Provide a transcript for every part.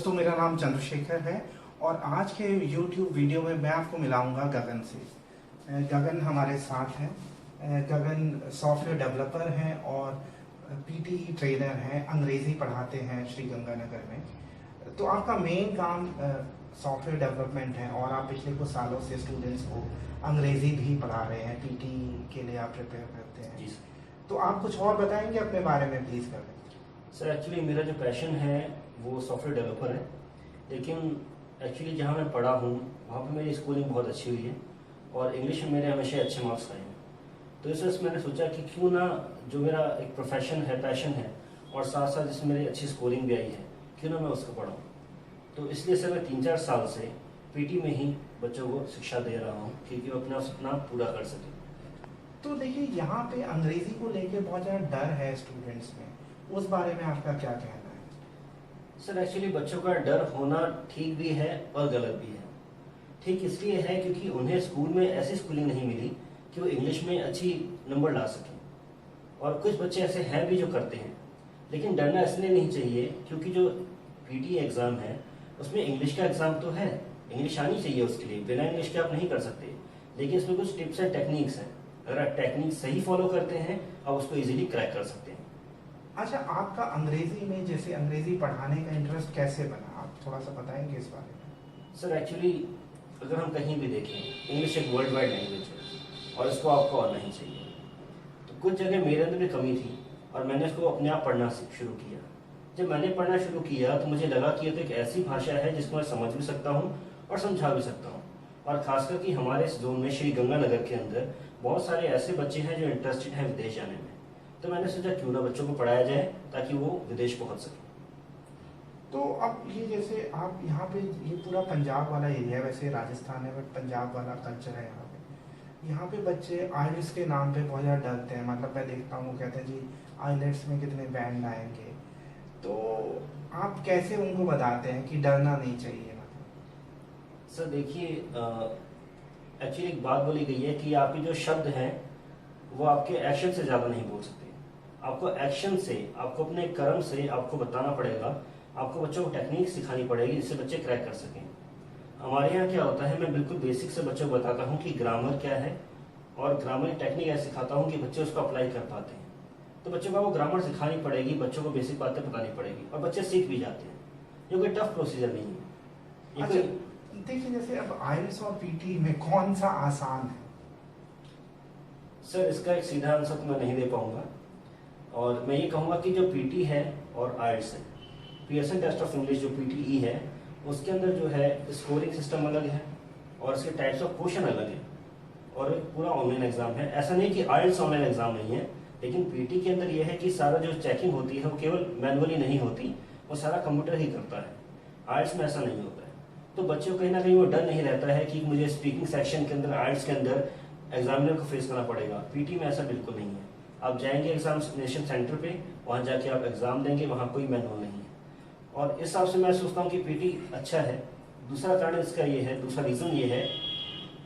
दोस्तों, मेरा नाम चंद्रशेखर है और आज के YouTube वीडियो में मैं आपको मिलाऊंगा गगन से। गगन हमारे साथ हैं। गगन सॉफ्टवेयर डेवलपर हैं और पीटी ट्रेनर हैं, अंग्रेजी पढ़ाते हैं श्री गंगानगर में। तो आपका मेन काम सॉफ्टवेयर डेवलपमेंट है और आप पिछले कुछ सालों से स्टूडेंट्स को अंग्रेजी भी पढ़ा रहे हैं, पीटी के लिए आप प्रिपेयर करते हैं। जी सर। तो आप कुछ और बताएंगे अपने बारे में, प्लीज़ करें। सर एक्चुअली मेरा जो पैशन है वो सॉफ्टवेयर डेवलपर है, लेकिन एक्चुअली जहाँ मैं पढ़ा हूँ वहाँ पे मेरी स्कूलिंग बहुत अच्छी हुई है और इंग्लिश में मेरे हमेशा अच्छे मार्क्स आए हैं। तो इस वजह से मैंने सोचा कि क्यों ना जो मेरा एक प्रोफेशन है, पैशन है और साथ साथ जिसमें मेरी अच्छी स्कोरिंग भी आई है, क्यों ना मैं उसको पढ़ाऊँ। तो इसलिए सर मैं 3-4 साल से पीटी में ही बच्चों को शिक्षा दे रहा हूँ क्योंकि वो अपना सपना पूरा कर सकें। तो देखिए, यहाँ पे अंग्रेजी को लेके बहुत ज़्यादा डर है स्टूडेंट्स में, उस बारे में आपका क्या कहना है? सर एक्चुअली बच्चों का डर होना ठीक भी है और गलत भी है। ठीक इसलिए है क्योंकि उन्हें स्कूल में ऐसी स्कूलिंग नहीं मिली कि वो इंग्लिश में अच्छी नंबर ला सकें, और कुछ बच्चे ऐसे हैं भी जो करते हैं। लेकिन डरना इसलिए नहीं चाहिए क्योंकि जो पीटी एग्ज़ाम है उसमें इंग्लिश का एग्ज़ाम तो है, इंग्लिश आनी चाहिए उसके लिए, बिना इंग्लिश के आप नहीं कर सकते। लेकिन इसमें कुछ टिप्स एंड टेक्निक्स हैं, अगर आप टेक्निक सही फॉलो करते हैं आप उसको इजीली क्रैक कर सकते हैं। अच्छा, आपका अंग्रेजी में जैसे अंग्रेजी पढ़ाने का इंटरेस्ट कैसे बना, आप थोड़ा सा बताएंगे इस बारे में? सर एक्चुअली अगर हम कहीं भी देखें, इंग्लिश एक वर्ल्ड वाइड लैंग्वेज है और इसको आपको आना ही चाहिए। तो कुछ जगह मेरे अंदर भी कमी थी और मैंने इसको अपने आप पढ़ना शुरू किया। जब मैंने पढ़ना शुरू किया तो मुझे लगा कि ये तो एक ऐसी भाषा है जिसको मैं समझ भी सकता हूँ और समझा भी सकता हूँ। और खासकर कि हमारे इस जोन में श्री गंगानगर के अंदर बहुत सारे ऐसे बच्चे हैं जो इंटरेस्टेड हैं विदेश जाने में। तो मैंने सोचा क्यों ना बच्चों को पढ़ाया जाए ताकि वो विदेश पहुंच सके। तो अब ये जैसे आप यहाँ पे, ये पूरा पंजाब वाला एरिया है, वैसे राजस्थान है बट पंजाब वाला कल्चर है यहाँ पे बच्चे आइलेट्स के नाम पे बहुत ज़्यादा डरते हैं। मतलब मैं देखता हूँ वो कहते हैं जी आइलेट्स में कितने बैंड आएंगे। तो आप कैसे उनको बताते हैं कि डरना नहीं चाहिए? मतलब सर देखिए, एक्चुअली एक बात बोली गई है कि आपके जो शब्द हैं वो आपके एक्शन से ज़्यादा नहीं बोल सकते। आपको एक्शन से, आपको अपने कर्म से आपको बताना पड़ेगा, आपको बच्चों को टेक्निक सिखानी पड़ेगी जिससे बच्चे क्रैक कर सकें। हमारे यहाँ क्या होता है, मैं बिल्कुल बेसिक से बच्चों को बताता हूँ कि ग्रामर क्या है और ग्रामर की टेक्निक ऐसे सिखाता हूँ कि बच्चे उसको अप्लाई कर पाते हैं। तो बच्चों को वो ग्रामर सिखानी पड़ेगी, बच्चों को बेसिक बातें बतानी पड़ेगी और बच्चे सीख भी जाते हैं। ये कोई टफ प्रोसीजर नहीं है। अच्छा, देखिए जैसे अब आइलेट्स और पीटी में कौन सा आसान है? सर इसका एक सीधा आंसर तो मैं नहीं दे पाऊंगा, और मैं ये कहूँगा कि जो पीटी है और आइल्स है, पियर्सन टेस्ट ऑफ इंग्लिश जो पीटीई है, उसके अंदर जो है स्कोरिंग सिस्टम अलग है और इसके टाइप्स ऑफ क्वेश्चन अलग है और एक पूरा ऑनलाइन एग्जाम है। ऐसा नहीं कि आइल्स ऑनलाइन एग्जाम नहीं है, लेकिन पीटी के अंदर यह है कि सारा जो चेकिंग होती है वो केवल मैनुअली नहीं होती, वो सारा कंप्यूटर ही करता है। आइल्स में ऐसा नहीं होता है। तो बच्चों को कहीं ना कहीं वो डर नहीं रहता है कि मुझे स्पीकिंग सेक्शन के अंदर, आइल्स के अंदर एग्जामिनर को फेस करना पड़ेगा। पीटी में ऐसा बिल्कुल नहीं है। आप जाएंगे एग्जामिनेशन सेंटर पे, वहाँ जाके आप एग्जाम देंगे, वहाँ कोई मैनुअल नहीं है। और इस हिसाब से मैं सोचता हूँ कि पीटी अच्छा है। दूसरा कारण इसका ये है, दूसरा रीज़न ये है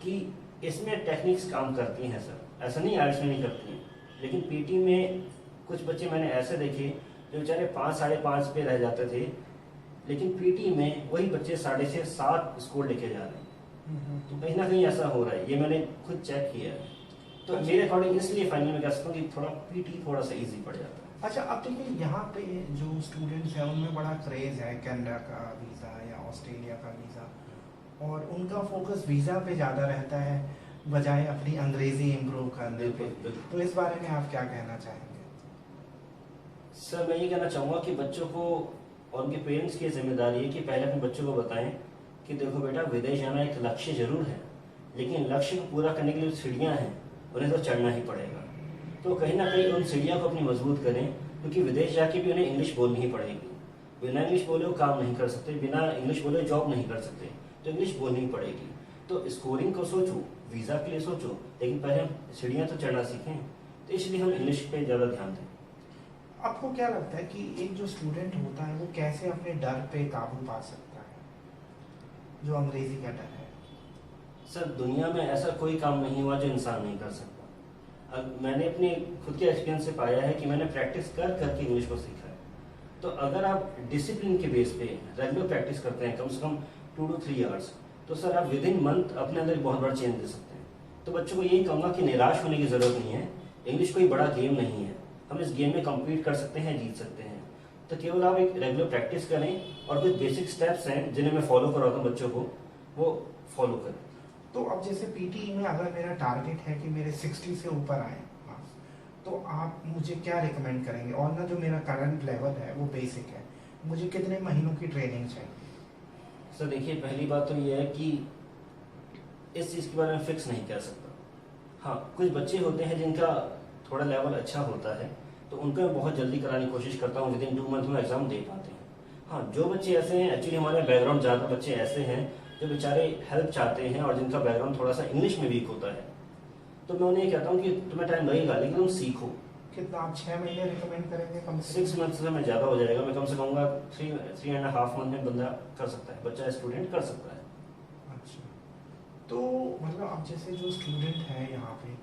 कि इसमें टेक्निक्स काम करती हैं सर, ऐसा नहीं आइल्स में नहीं करती हैं। लेकिन पीटी में कुछ बच्चे मैंने ऐसे देखे जो बेचारे 5-5.5 पे रह जाते थे, लेकिन पीटी में वही बच्चे 6.5-7 स्कोर लेके जा रहे हैं। तो कहीं ना कहीं ऐसा हो रहा है, ये मैंने खुद चेक किया है। तो मेरे अकॉर्डिंग इसलिए फाइनल में कह सकता हूँ कि थोड़ा पीटी थोड़ा सा इजी पड़ जाता है। अच्छा, अब देखिए यहाँ पे जो स्टूडेंट्स हैं उनमें बड़ा क्रेज़ है कनाडा का वीज़ा या ऑस्ट्रेलिया का वीज़ा, और उनका फोकस वीज़ा पे ज़्यादा रहता है बजाय अपनी अंग्रेज़ी इम्प्रूव करने पे। तो इस बारे में आप क्या कहना चाहेंगे? सर मैं ये कहना चाहूँगा कि बच्चों को और उनके पेरेंट्स की जिम्मेदारी है कि पहले अपने बच्चों को बताएं कि देखो बेटा, विदेश जाना एक लक्ष्य जरूर है, लेकिन लक्ष्य को पूरा करने के लिए सीढ़ियाँ हैं, उन्हें तो चढ़ना ही पड़ेगा। तो कहीं ना कहीं उन सीढ़ियों को अपनी मजबूत करें, क्योंकि विदेश जाके भी उन्हें इंग्लिश बोलनी ही पड़ेगी। बिना इंग्लिश बोले वो काम नहीं कर सकते, बिना इंग्लिश बोले जॉब नहीं कर सकते, तो इंग्लिश बोलनी ही पड़ेगी। तो स्कोरिंग को सोचो, वीज़ा के लिए सोचो, लेकिन पहले हम सीढ़ियाँ तो चढ़ना सीखें। तो इसलिए हम इंग्लिश पे ज़्यादा ध्यान दें। आपको क्या लगता है कि एक जो स्टूडेंट होता है वो कैसे अपने डर पे काबू पा सकता है, जो अंग्रेजी का डर है? सर दुनिया में ऐसा कोई काम नहीं हुआ जो इंसान नहीं कर सकता। अब मैंने अपने खुद के एक्सपीरियंस से पाया है कि मैंने प्रैक्टिस कर करके इंग्लिश को सीखा है। तो अगर आप डिसिप्लिन के बेस पे रेगुलर प्रैक्टिस करते हैं कम से कम 2 to 3 आवर्स, तो सर आप विद इन मंथ अपने अंदर एक बहुत बड़ा चेंज दे सकते हैं। तो बच्चों को यही कहूँगा कि निराश होने की ज़रूरत नहीं है। इंग्लिश कोई बड़ा गेम नहीं है, हम इस गेम में कम्पीट कर सकते हैं, जीत सकते हैं। तो केवल आप एक रेगुलर प्रैक्टिस करें और कुछ बेसिक स्टेप्स हैं जिन्हें मैं फॉलो करवाता हूँ बच्चों को, वो फॉलो करें। तो अब जैसे पीटी में अगर मेरा टारगेट है कि मेरे 60 से ऊपर आए मार्क्स, तो आप मुझे क्या रिकमेंड करेंगे? और ना जो मेरा करंट लेवल है वो बेसिक है, मुझे कितने महीनों की ट्रेनिंग चाहिए? सर देखिए, पहली बात तो ये है कि इस चीज़ के बारे में फिक्स नहीं कह सकता। हाँ, कुछ बच्चे होते हैं जिनका थोड़ा लेवल अच्छा होता है, तो उनको मैं बहुत जल्दी कराने की कोशिश करता हूँ, विद इन 2 मंथ में एग्जाम दे पाते हैं। हाँ, जो बच्चे ऐसे हैं, एक्चुअली हमारे बैकग्राउंड ज़्यादा बच्चे ऐसे हैं जो बेचारे हेल्प चाहते हैं और जिनका बैकग्राउंड थोड़ा सा इंग्लिश में वीक होता है, तो मैं उन्हें ये कहता हूँ कि तुम्हें टाइम लगेगा लेकिन तुम सीखो। कितना आप 6 महीने रिकमेंड करेंगे कम से 6 मंथ से मैं ज़्यादा हो जाएगा, मैं कम से कहूँगा 3.5 मंथ में बंदा कर सकता है, बच्चा स्टूडेंट कर सकता है। अच्छा, तो मतलब अब जैसे जो स्टूडेंट है यहाँ पे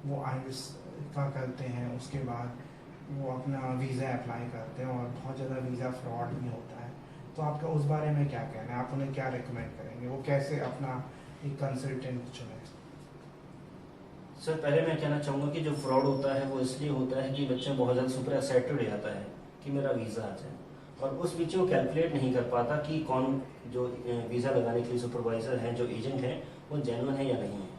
वो आइल्स का करते हैं, उसके बाद वो अपना वीज़ा अप्लाई करते हैं और बहुत ज़्यादा वीज़ा फ्रॉड भी होता है, तो आपका उस बारे में क्या कहना है? आप उन्हें क्या रिकमेंड करेंगे, वो कैसे अपना एक कंसल्टेंट चुने? सर पहले मैं कहना चाहूँगा कि जो फ्रॉड होता है वो इसलिए होता है कि बच्चा बहुत ज़्यादा सुपर एक्साइटेड हो जाता है कि मेरा वीज़ा आ जाए, और उस बीच वो कैलकुलेट नहीं कर पाता कि कौन जो वीज़ा लगाने के लिए सुपरवाइज़र हैं, जो एजेंट हैं, वो जेन्युइन है या नहीं है।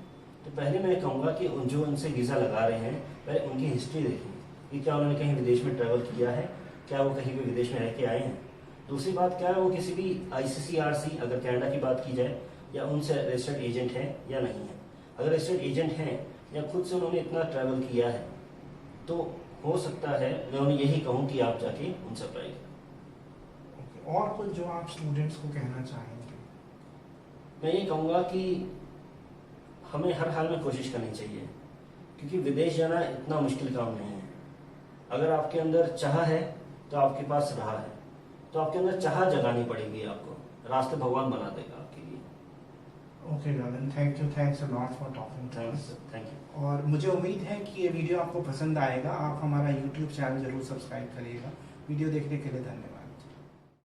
तो पहले मैं कहूँगा कि जो उनसे वीज़ा लगा रहे हैं, पहले उनकी हिस्ट्री देखें कि क्या उन्होंने कहीं विदेश में ट्रैवल किया है, क्या वो कहीं भी विदेश में रह के आए हैं। दूसरी बात, क्या है वो किसी भी ICCRC अगर कनाडा की बात की जाए, या उनसे रजिस्टर्ड एजेंट है या नहीं है। अगर रजिस्टर्ड एजेंट हैं या खुद से उन्होंने इतना ट्रैवल किया है, तो हो सकता है मैं उन्हें यही कहूँ कि आप जाके उनसे अप्लाई करें। और कुछ जो आप स्टूडेंट्स को कहना चाहेंगे? मैं ये कहूँगा कि हमें हर हाल में कोशिश करनी चाहिए, क्योंकि विदेश जाना इतना मुश्किल काम नहीं है। अगर आपके अंदर चाह है तो आपके पास राह है, तो आपके अंदर चाह जगानी पड़ेगी, आपको रास्ते भगवान बना देगा आपके लिए। Okay Gagan, thanks a lot for talking to us. Thank you. और मुझे उम्मीद है कि ये वीडियो आपको पसंद आएगा। आप हमारा यूट्यूब चैनल जरूर सब्सक्राइब करिएगा। वीडियो देखने के लिए धन्यवाद।